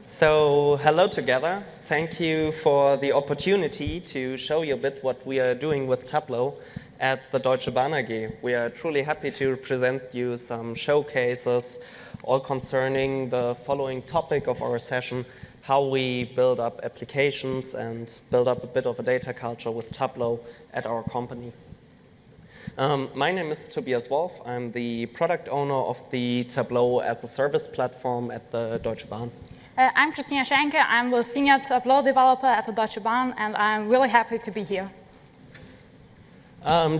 So, hello together. Thank you for the opportunity to show you a bit what we are doing with Tableau at the Deutsche Bahn AG. We are truly happy to present you some showcases, all concerning the following topic of our session, how we build up applications and build up a bit of a data culture with Tableau at our company. My name is Tobias Wolf. I'm the product owner of the Tableau as a service platform at the Deutsche Bahn. I'm Christina Schwenke. I'm the senior Tableau developer at the Deutsche Bahn, and I'm really happy to be here.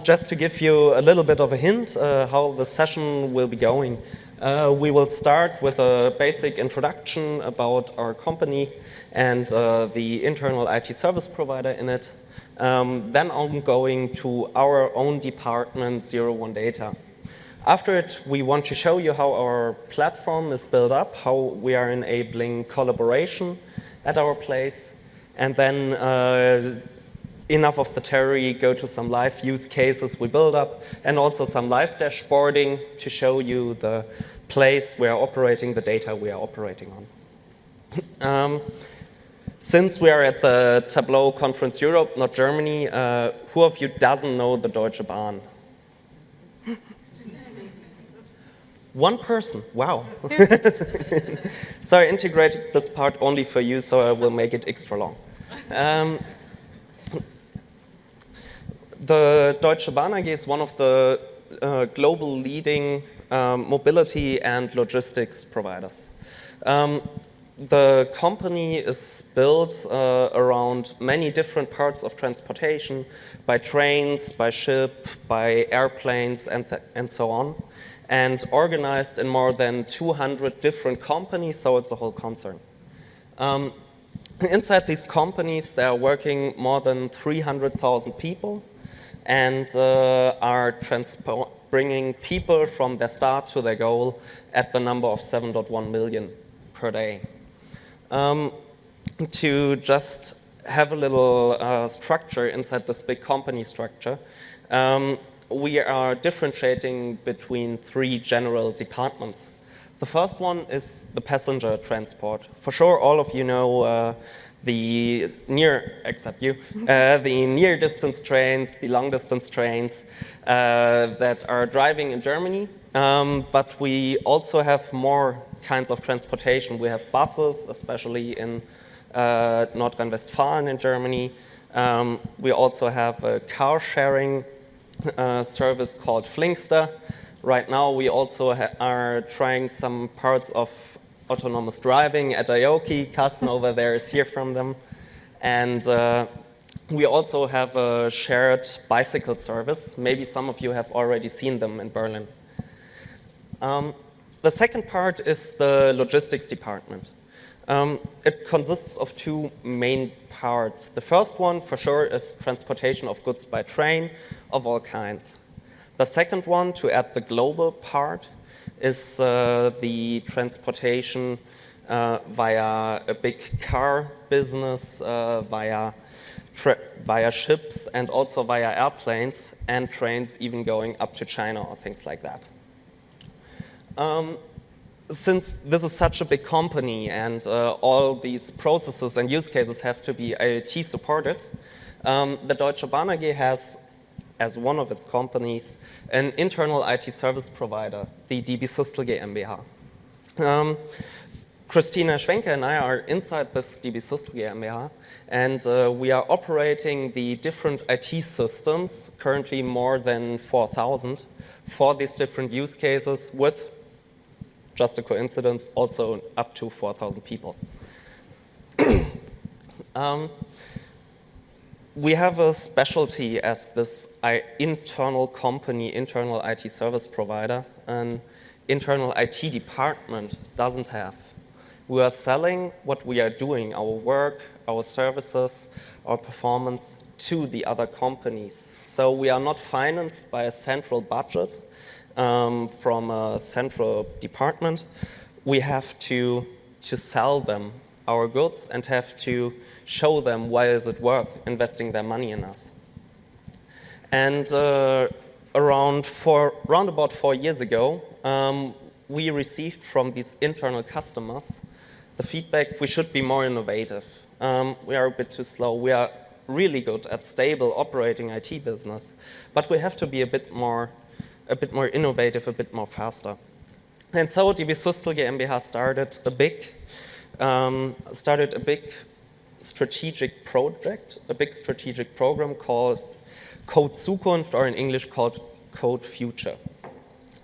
Just to give you a little bit of a hint how the session will be going. We will start with a basic introduction about our company and the internal IT service provider in it. Then I'm going to our own department, 01 Data. After it, we want to show you how our platform is built up, how we are enabling collaboration at our place, and then enough of the theory, go to some live use cases we build up, and also some live dashboarding to show you the place we are operating, the data we are operating on. Since we are at the Tableau Conference Europe, not Germany, who of you doesn't know the Deutsche Bahn? One person, wow. So I integrated this part only for you, so I will make it extra long. The Deutsche Bahn AG is one of the global leading mobility and logistics providers. The company is built around many different parts of transportation, by trains, by ship, by airplanes, and so on, and organized in more than 200 different companies, so it's a whole concern. Inside these companies, there are working more than 300,000 people and are bringing people from their start to their goal at the number of 7.1 million per day. To just have a little structure inside this big company structure, we are differentiating between three general departments. The first one is the passenger transport. For sure, all of you know the near distance trains, the long distance trains that are driving in Germany. But we also have more kinds of transportation. We have buses, especially in Nordrhein-Westfalen in Germany. We also have a car sharing service called Flingster. Right now, we also are trying some parts of autonomous driving at Aoki. Carsten over there is here from them. And we also have a shared bicycle service. Maybe some of you have already seen them in Berlin. The second part is the logistics department. It consists of two main parts. The first one, for sure, is transportation of goods by train of all kinds. The second one, to add the global part, is the transportation via a big car business, via ships, and also via airplanes and trains, even going up to China or things like that. Since this is such a big company and all these processes and use cases have to be IoT supported, the Deutsche Bahn AG has, as one of its companies, an internal IT service provider, the DB Systel GmbH. Christina Schwenke and I are inside this DB Systel GmbH, and we are operating the different IT systems, currently more than 4,000, for these different use cases with, just a coincidence, also up to 4,000 people. We have a specialty as this internal company, internal IT service provider, an internal IT department doesn't have. We are selling what we are doing, our work, our services, our performance, to the other companies. So we are not financed by a central budget from a central department. We have to sell them our goods and have to show them why is it worth investing their money in us. And around about 4 years ago, we received from these internal customers the feedback, we should be more innovative. We are a bit too slow. We are really good at stable operating IT business, but we have to be a bit more innovative, a bit more faster. And so DB Systel GmbH started a big strategic project, a big strategic program called Code Zukunft, or in English called Code Future.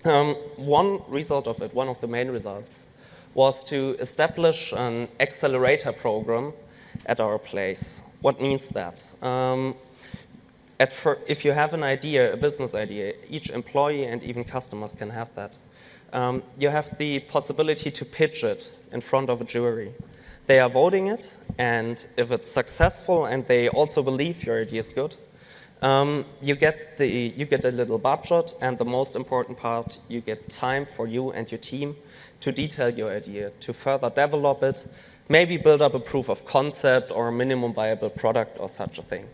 One result of it, one of the main results, was to establish an accelerator program at our place. What means that? If you have an idea, a business idea, each employee and even customers can have that. You have the possibility to pitch it in front of a jury. They are voting it, and if it's successful and they also believe your idea is good, you get a little budget, and the most important part, you get time for you and your team to detail your idea, to further develop it, maybe build up a proof of concept or a minimum viable product or such a thing.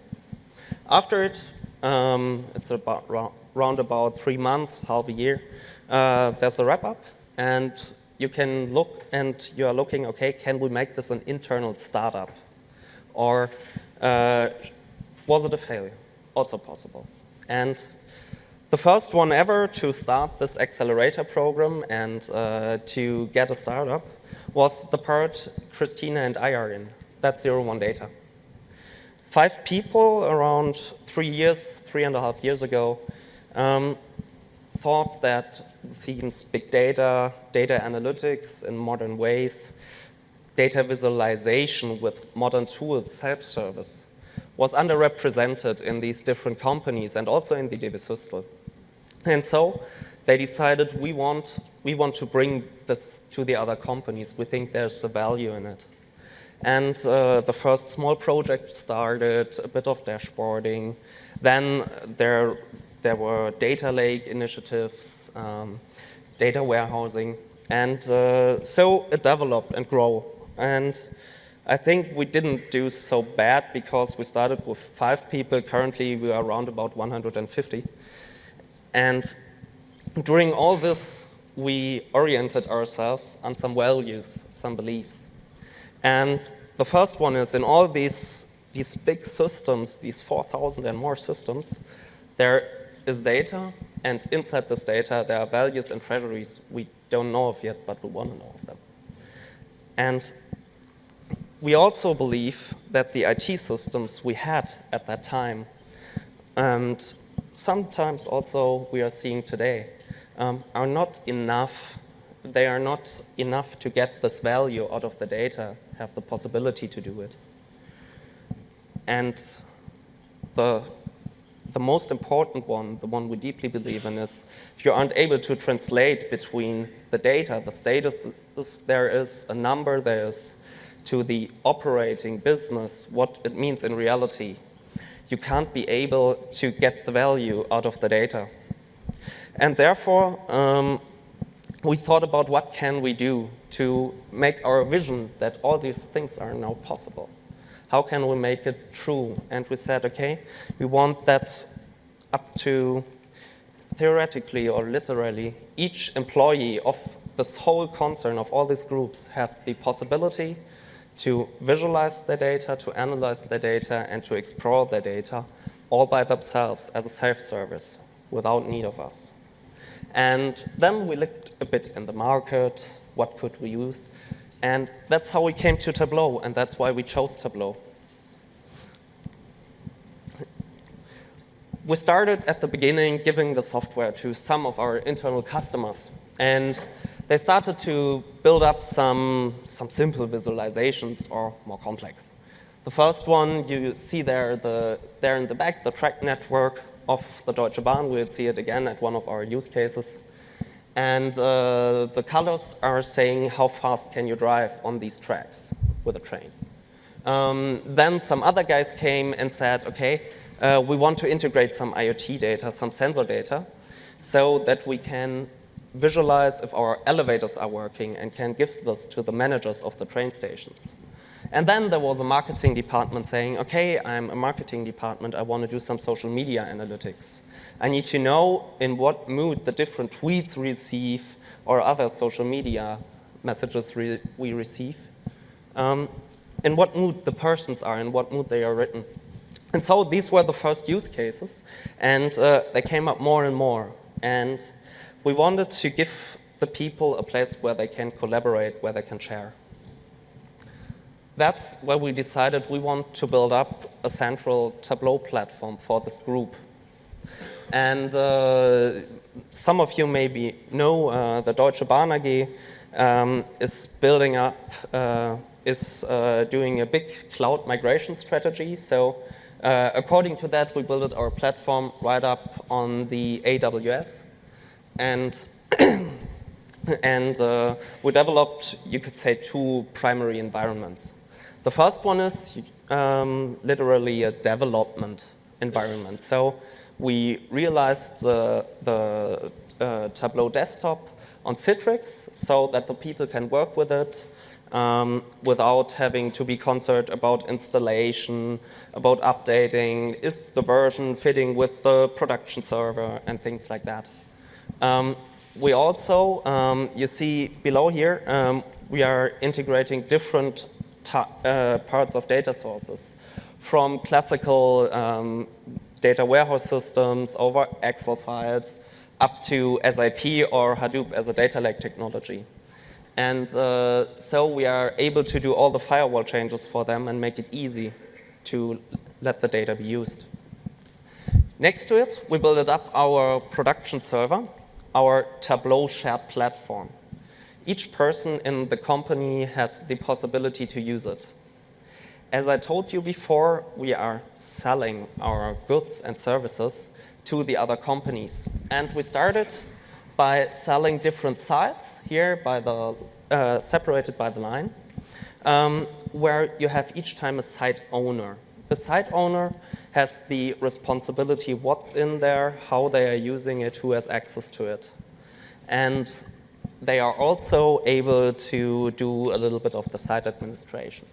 After it, it's around about 3 months, half a year, there's a wrap-up, and you can look and you are looking, okay, can we make this an internal startup? Or was it a failure? Also possible. And the first one ever to start this accelerator program and to get a startup was the part Christina and I are in. That's 01 Data. 5 people around 3.5 years ago thought that themes big data, data analytics in modern ways, data visualization with modern tools, self-service, was underrepresented in these different companies and also in the DB Systel. And so they decided we want to bring this to the other companies. We think there's a value in it. And the first small project started, a bit of dashboarding. Then there were data lake initiatives, data warehousing. And so it developed and grew. And I think we didn't do so bad because we started with 5 people. Currently, we are around about 150. And during all this, we oriented ourselves on some values, some beliefs. And the first one is in all these big systems, these 4,000 and more systems, there is data, and inside this data, there are values and treasuries we don't know of yet, but we want to know of them. And we also believe that the IT systems we had at that time, and sometimes also we are seeing today, are not enough. They are not enough to get this value out of the data, have the possibility to do it. And the most important one, the one we deeply believe in, is if you aren't able to translate between the data, the status there is, a number there is, to the operating business, what it means in reality, you can't be able to get the value out of the data. And therefore, we thought about what can we do to make our vision that all these things are now possible. How can we make it true? And we said, okay, we want that up to, theoretically or literally, each employee of this whole concern of all these groups has the possibility to visualize the data, to analyze the data, and to explore the data all by themselves as a self-service without need of us. And then we looked a bit in the market, what could we use, and that's how we came to Tableau, and that's why we chose Tableau. We started at the beginning giving the software to some of our internal customers, and they started to build up some simple visualizations or more complex. The first one you see there in the back, the track network of the Deutsche Bahn. We'll see it again at one of our use cases. And the colors are saying how fast can you drive on these tracks with a train. Then some other guys came and said, okay, we want to integrate some IoT data, some sensor data, so that we can visualize if our elevators are working and can give this to the managers of the train stations. And then there was a marketing department saying, okay, I'm a marketing department, I want to do some social media analytics. I need to know in what mood the different tweets receive or other social media messages we receive. in what mood the persons are, in what mood they are written. And so these were the first use cases, and they came up more and more. And we wanted to give the people a place where they can collaborate, where they can share. That's where we decided we want to build up a central Tableau platform for this group. And some of you maybe know the Deutsche Bahn AG is building up, doing a big cloud migration strategy. So according to that, we built our platform right up on the AWS. And we developed, you could say, two primary environments. The first one is literally a development environment. So we realized the Tableau desktop on Citrix so that the people can work with it without having to be concerned about installation, about updating, is the version fitting with the production server, and things like that. We also, you see below here, we are integrating different parts of data sources, from classical data warehouse systems over Excel files up to SAP or Hadoop as a data lake technology. And so we are able to do all the firewall changes for them and make it easy to let the data be used. Next to it, we built up our production server, our Tableau shared platform. Each person in the company has the possibility to use it. As I told you before, we are selling our goods and services to the other companies. And we started by selling different sites here by the, separated by the line, where you have each time a site owner. The site owner has the responsibility what's in there, how they are using it, who has access to it. And they are also able to do a little bit of the site administration.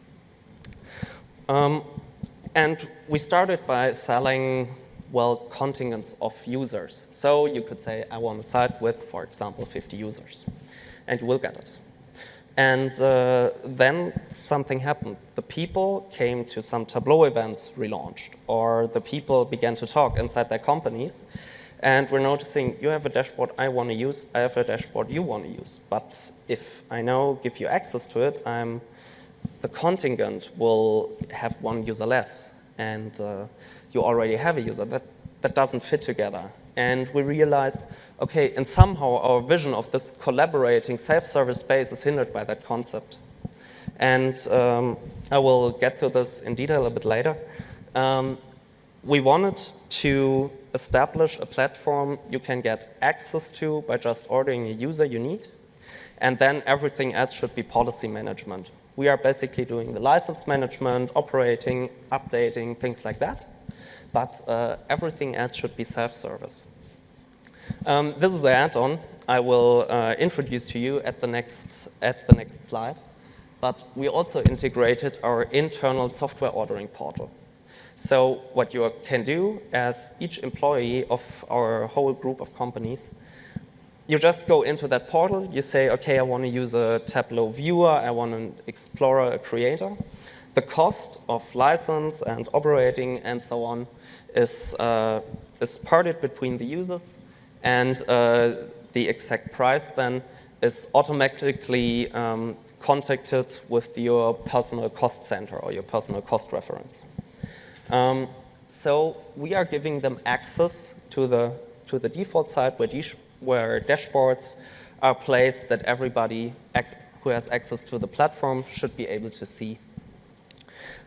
And we started by selling, well, contingents of users. So you could say, I want a site with, for example, 50 users. And you will get it. And then something happened. The people came to some Tableau events relaunched, or the people began to talk inside their companies. And we're noticing, you have a dashboard I want to use, I have a dashboard you want to use. But if I now give you access to it, the contingent will have one user less. And you already have a user. That doesn't fit together. And we realized, okay, and somehow our vision of this collaborating self-service space is hindered by that concept. And I will get to this in detail a bit later. We wanted to establish a platform you can get access to by just ordering a user you need, and then everything else should be policy management. We are basically doing the license management, operating, updating, things like that, but everything else should be self-service. This is an add-on I will introduce to you at the next slide, but we also integrated our internal software ordering portal. So what you can do as each employee of our whole group of companies, you just go into that portal, you say, okay, I want to use a Tableau viewer, I want an explorer, a creator. The cost of license and operating and so on is parted between the users, and the exact price then is automatically contacted with your personal cost center or your personal cost reference. So we are giving them access to the default site where dashboards are placed that everybody who has access to the platform should be able to see.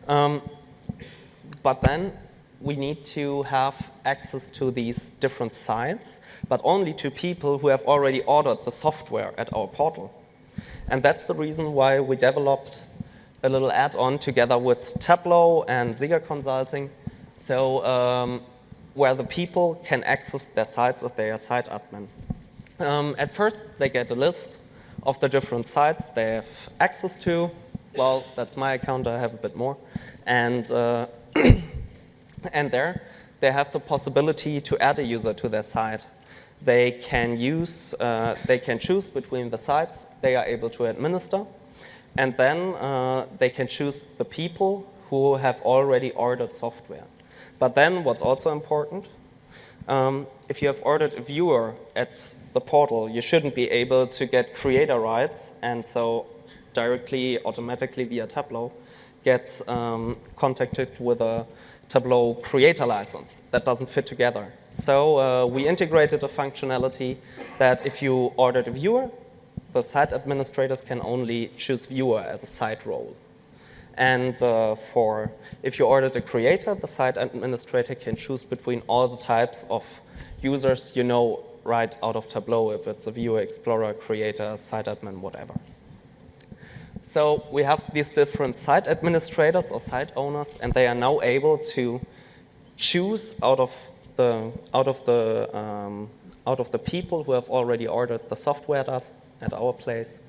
But then we need to have access to these different sites, but only to people who have already ordered the software at our portal. And that's the reason why we developed a little add-on together with Tableau and Ziga Consulting, so where the people can access their sites with their site admin. At first, they get a list of the different sites they have access to. Well, that's my account, I have a bit more. And, and there, they have the possibility to add a user to their site. They can choose between the sites they are able to administer. And then they can choose the people who have already ordered software. But then what's also important, if you have ordered a viewer at the portal, you shouldn't be able to get creator rights and so directly, automatically via Tableau, get contacted with a Tableau creator license. That doesn't fit together. So we integrated a functionality that if you ordered a viewer, the site administrators can only choose viewer as a site role. And if you ordered a creator, the site administrator can choose between all the types of users you know right out of Tableau, if it's a viewer, explorer, creator, site admin, whatever. So we have these different site administrators or site owners, and they are now able to choose out of the people who have already ordered the software at our place,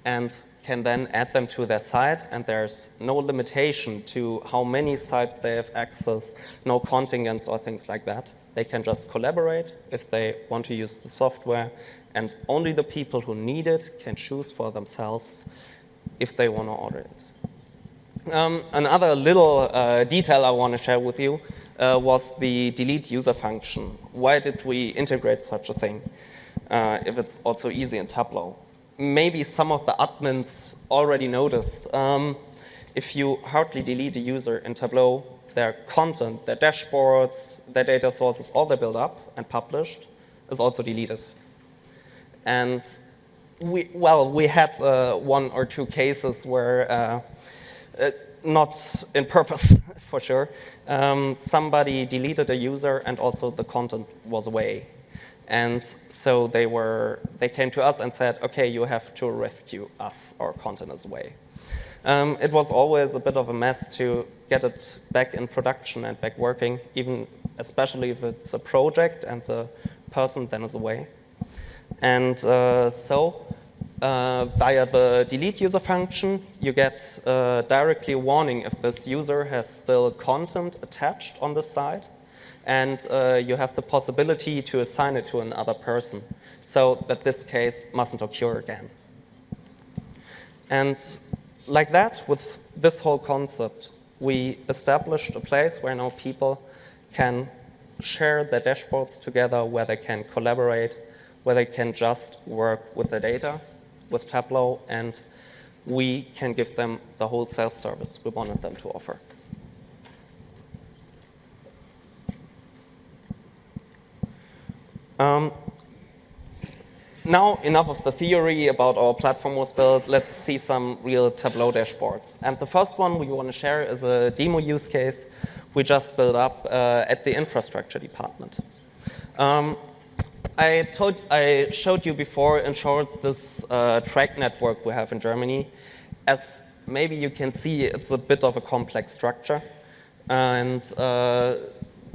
and can then add them to their site, and there's no limitation to how many sites they have access, no contingents or things like that. They can just collaborate if they want to use the software, and only the people who need it can choose for themselves if they want to order it. Another little detail I want to share with you was the delete user function. Why did we integrate such a thing if it's also easy in Tableau? Maybe some of the admins already noticed. If you hardly delete a user in Tableau, their content, their dashboards, their data sources, all they build up and published is also deleted. And we had one or two cases where, not in purpose for sure, somebody deleted a user and also the content was away. And so they came to us and said, okay, you have to rescue us, our content is away. It was always a bit of a mess to get it back in production and back working, especially if it's a project and the person then is away. And via the delete user function, you get directly a warning if this user has still content attached on the site, and you have the possibility to assign it to another person, so that this case mustn't occur again. And like that, with this whole concept, we established a place where now people can share their dashboards together, where they can collaborate, where they can just work with the data, with Tableau, and we can give them the whole self-service we wanted them to offer. Now, enough of the theory about our platform was built. Let's see some real Tableau dashboards. And the first one we want to share is a demo use case we just built up at the infrastructure department. I showed you before, in short, this track network we have in Germany. As maybe you can see, it's a bit of a complex structure. And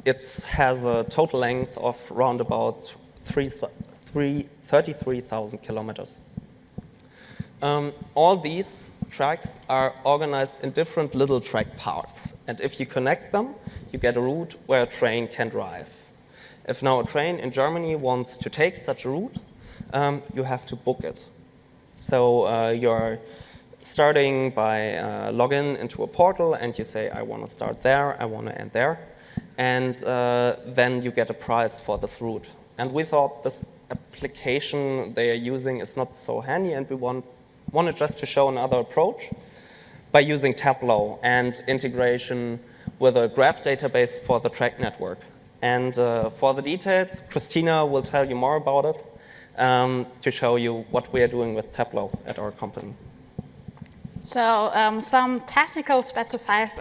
it has a total length of around about 33,000 kilometers. All these tracks are organized in different little track parts. And if you connect them, you get a route where a train can drive. If now a train in Germany wants to take such a route, you have to book it. So you're starting by login into a portal, and you say, I want to start there, I want to end there. And then you get a price for this route. And we thought this application they are using is not so handy, and we wanted just to show another approach by using Tableau and integration with a graph database for the track network. And for the details, Christina will tell you more about it to show you what we are doing with Tableau at our company. So some technical specifiers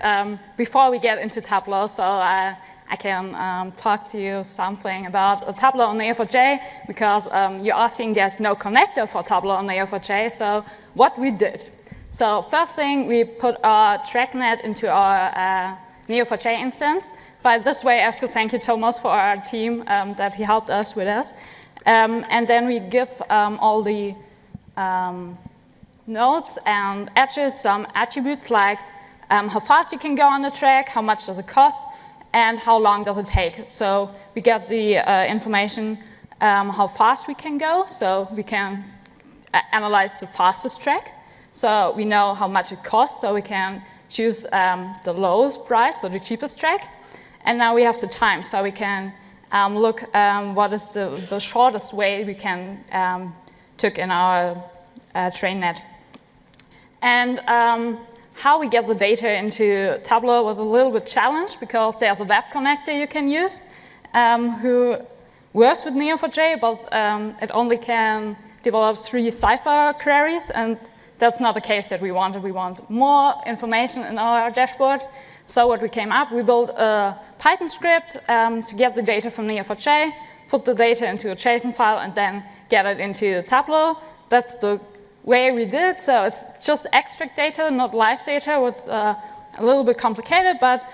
before we get into Tableau. So I can talk to you something about Tableau on Neo4j, because you're asking there's no connector for Tableau on Neo4j. So what we did. So first thing, we put our TrackNet into our Neo4j instance. By this way, I have to thank you, Thomas, for our team that he helped us with that. And then we give all the nodes and edges some attributes like how fast you can go on the track, how much does it cost, and how long does it take. So we get the information how fast we can go, so we can analyze the fastest track. So we know how much it costs, so we can choose the lowest price, so the cheapest track. And now we have the time, so we can look what is the shortest way we can took in our train net. And how we get the data into Tableau was a little bit challenged because there's a web connector you can use who works with Neo4j, but it only can develop 3 Cypher queries, and that's not the case that we wanted. We want more information in our dashboard. So what we came up, we built a Python script to get the data from Neo4j, put the data into a JSON file, and then get it into Tableau. That's the way we did. So it's just extract data, not live data. It's a little bit complicated, but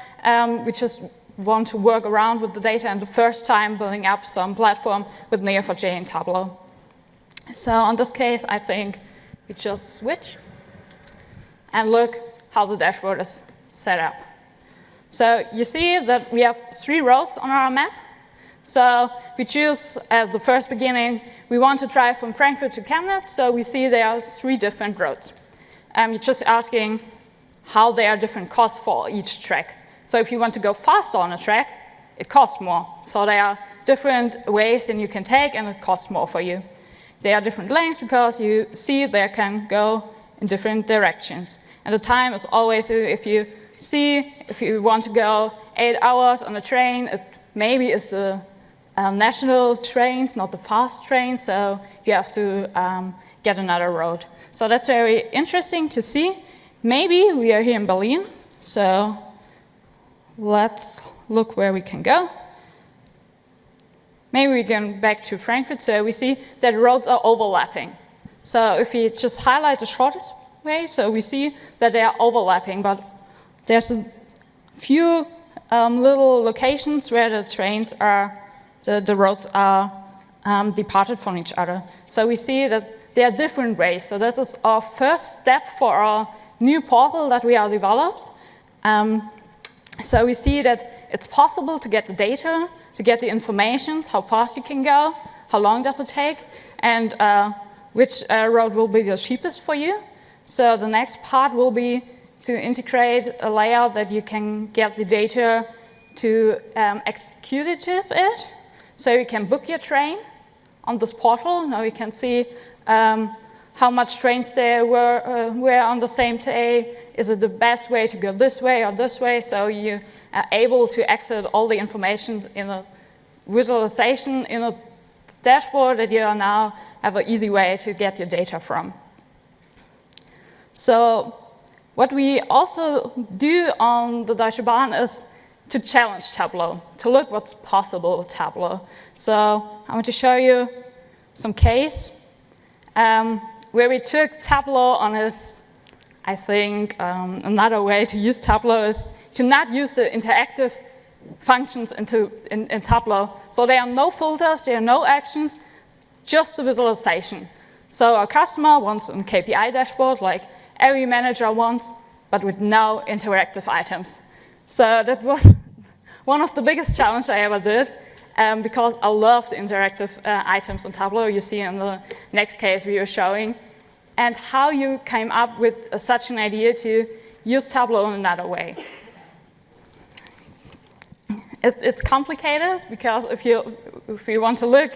we just want to work around with the data, and the first time building up some platform with Neo4j in Tableau. So on this case, I think we just switch and look how the dashboard is set up. So you see that we have 3 roads on our map. So we choose as the first beginning, we want to drive from Frankfurt to Chemnitz, so we see there are 3 different roads. You're just asking how there are different costs for each track. So if you want to go faster on a track, it costs more. So there are different ways that you can take, and it costs more for you. There are different lengths because you see they can go in different directions. And the time is always, if you want to go 8 hours on a train, it maybe is the national trains, not the fast trains, so you have to get another road. So that's very interesting to see. Maybe we are here in Berlin, so let's look where we can go. Maybe we can back to Frankfurt, so we see that roads are overlapping. So if we just highlight the shortest way, so we see that they are overlapping, but there's a few little locations where the trains are, the roads are departed from each other. So we see that there are different ways. So that is our first step for our new portal that we are developed. So we see that it's possible to get the data, to get the information, how fast you can go, how long does it take, and which road will be the cheapest for you. So the next part will be to integrate a layout that you can get the data to executive it. So you can book your train on this portal. Now you can see how much trains there were on the same day. Is it the best way to go this way or this way? So you are able to access all the information in a visualization in a dashboard that you now have an easy way to get your data from. So what we also do on the Deutsche Bahn is to challenge Tableau, to look what's possible with Tableau. So I want to show you some case where we took Tableau on his, I think another way to use Tableau is to not use the interactive functions in Tableau. So there are no filters, there are no actions, just the visualization. So our customer wants a KPI dashboard like every manager wants, but with no interactive items. So that was one of the biggest challenges I ever did, because I love the interactive items in Tableau. You see in the next case we were showing, and how you came up with such an idea to use Tableau in another way. It's complicated because if you want to look,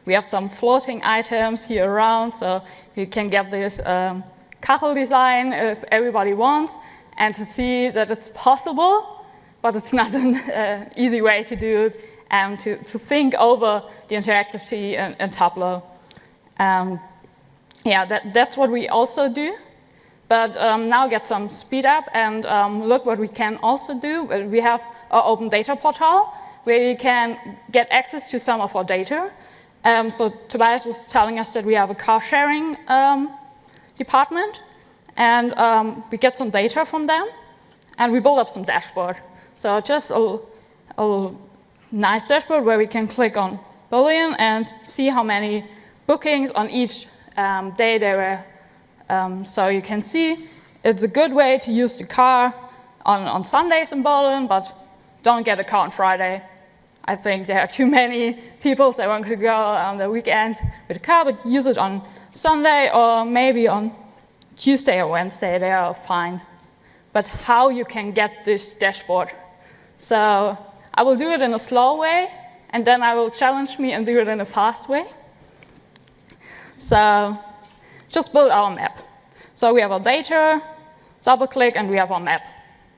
we have some floating items here around, so you can get this Kachel design if everybody wants, and to see that it's possible, but it's not an easy way to do it, to think over the interactivity in Tableau. Yeah, that's what we also do. But now get some speed up and look what we can also do. We have our open data portal where you can get access to some of our data. So Tobias was telling us that we have a car sharing department, and we get some data from them, and we build up some dashboard. So just a nice dashboard where we can click on Berlin and see how many bookings on each day there were. So you can see it's a good way to use the car on Sundays in Berlin, but don't get a car on Friday. I think there are too many people that want to go on the weekend with a car, but use it on Sunday or maybe on Tuesday or Wednesday, they are fine. But how you can get this dashboard. So I will do it in a slow way, and then I will challenge me and do it in a fast way. So just build our map. So we have our data, double click, and we have our map.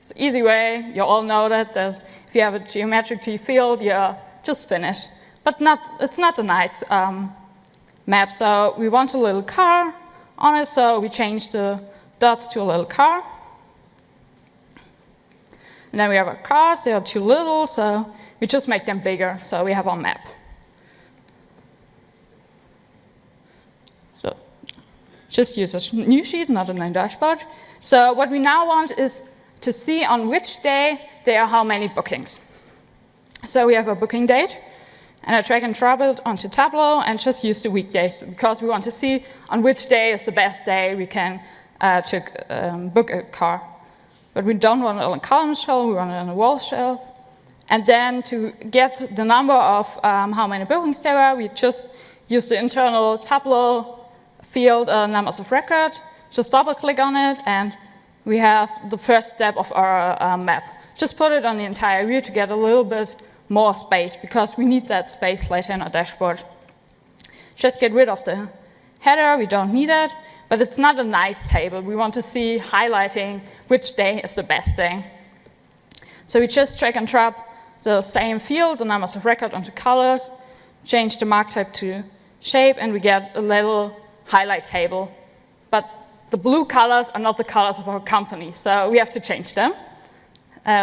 It's an easy way. You all know that. If you have a geometric field, you're just finished. But it's not a nice map. So we want a little car on it, so we change the dots to a little car. And then we have our cars. They are too little, so we just make them bigger. So we have our map. So just use a new sheet, not a new dashboard. So what we now want is to see on which day there are how many bookings. So we have a booking date, and I drag and drop it onto Tableau and just use the weekdays because we want to see on which day is the best day we can book a car. But we don't want it on a column shelf, we want it on a wall shelf. And then to get the number of how many bookings there are, we just use the internal Tableau field numbers of record, just double click on it, and we have the first step of our map. Just put it on the entire view to get a little bit more space, because we need that space later in our dashboard. Just get rid of the header, we don't need it, but it's not a nice table. We want to see highlighting which day is the best day. So we just drag and drop the same field, the numbers of record, onto colors, change the mark type to shape, and we get a little highlight table. But the blue colors are not the colors of our company, so we have to change them.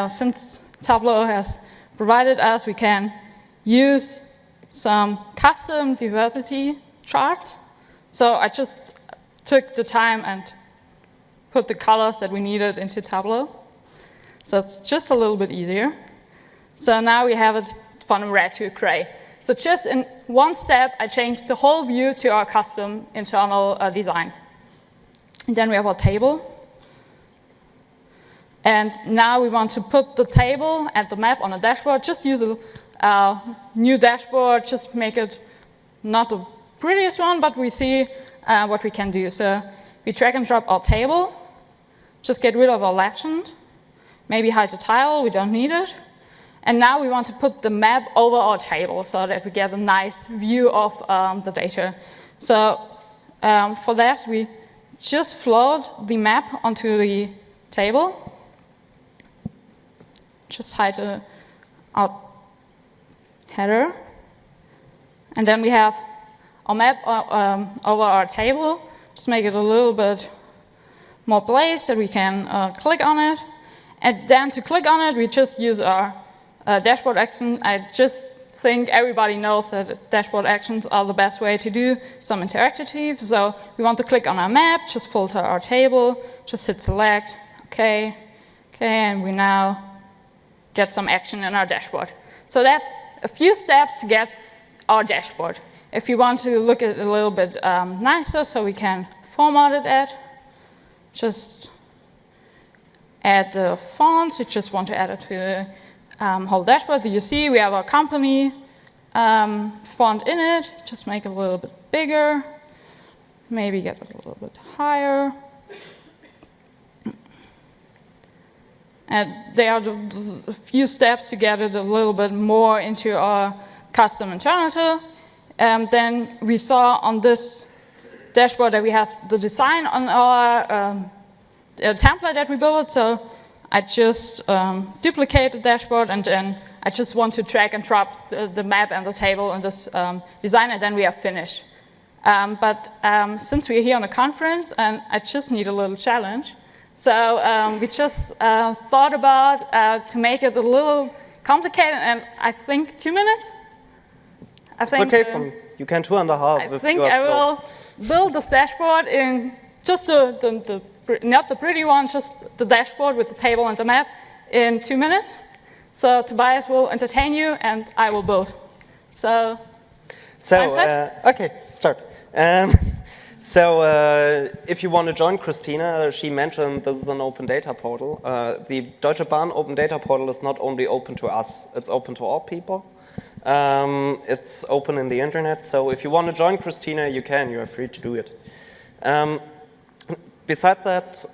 Since Tableau has provided us, we can use some custom diversity charts. So I just took the time and put the colors that we needed into Tableau. So it's just a little bit easier. So now we have it from red to gray. So just in one step, I changed the whole view to our custom internal design. And then we have our table. And now we want to put the table and the map on a dashboard. Just use a new dashboard, just make it not the prettiest one, but we see what we can do. So we drag and drop our table, just get rid of our legend, maybe hide the title, we don't need it. And now we want to put the map over our table so that we get a nice view of the data. So for that, we just float the map onto the table. Just hide our header. And then we have our map over our table. Just make it a little bit more place so we can click on it. And then to click on it, we just use our dashboard action. I just think everybody knows that dashboard actions are the best way to do some interactive. So we want to click on our map, just filter our table, just hit select, okay, and we now get some action in our dashboard. So that's a few steps to get our dashboard. If you want to look at it a little bit nicer, so we can format it just add the fonts. We just want to add it to the whole dashboard. Do you see we have our company font in it? Just make it a little bit bigger. Maybe get it a little bit higher. And there are a few steps to get it a little bit more into our custom internal. Then we saw on this dashboard that we have the design on our template that we built. So I just duplicate the dashboard, and then I just want to drag and drop the map and the table in this design, and then we are finished. But since we're here on a conference, and I just need a little challenge, so we just thought about to make it a little complicated, and I think 2 minutes. It's okay, you can 2.5. I think I will build this dashboard in just not the pretty one, just the dashboard with the table and the map in 2 minutes. So Tobias will entertain you, and I will build. So okay, start. So if you want to join Christina, she mentioned this is an open data portal. The Deutsche Bahn open data portal is not only open to us, it's open to all people. It's open in the internet, so if you want to join Christina, you can. You are free to do it. beside that,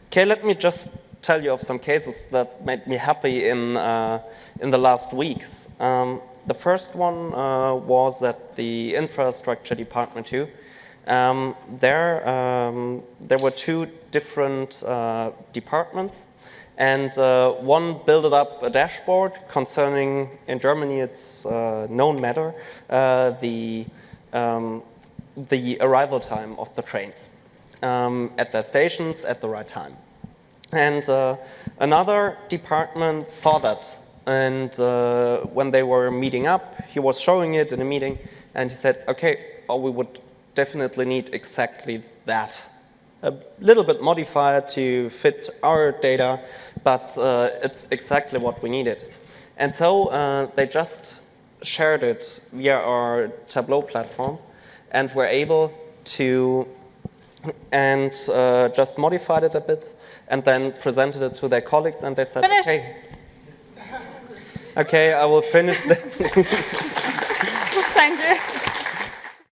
okay, let me just tell you of some cases that made me happy in the last weeks. The first one was at the infrastructure department too. There were two different departments, and one built up a dashboard concerning, in Germany it's known matter, the arrival time of the trains at their stations at the right time. And another department saw that, and when they were meeting up, he was showing it in a meeting, and he said, okay, we would definitely need exactly that. A little bit modified to fit our data, but it's exactly what we needed. And so they just shared it via our Tableau platform, and were able to just modified it a bit, and then presented it to their colleagues, and they said, Finished. okay, I will finish. Thank you.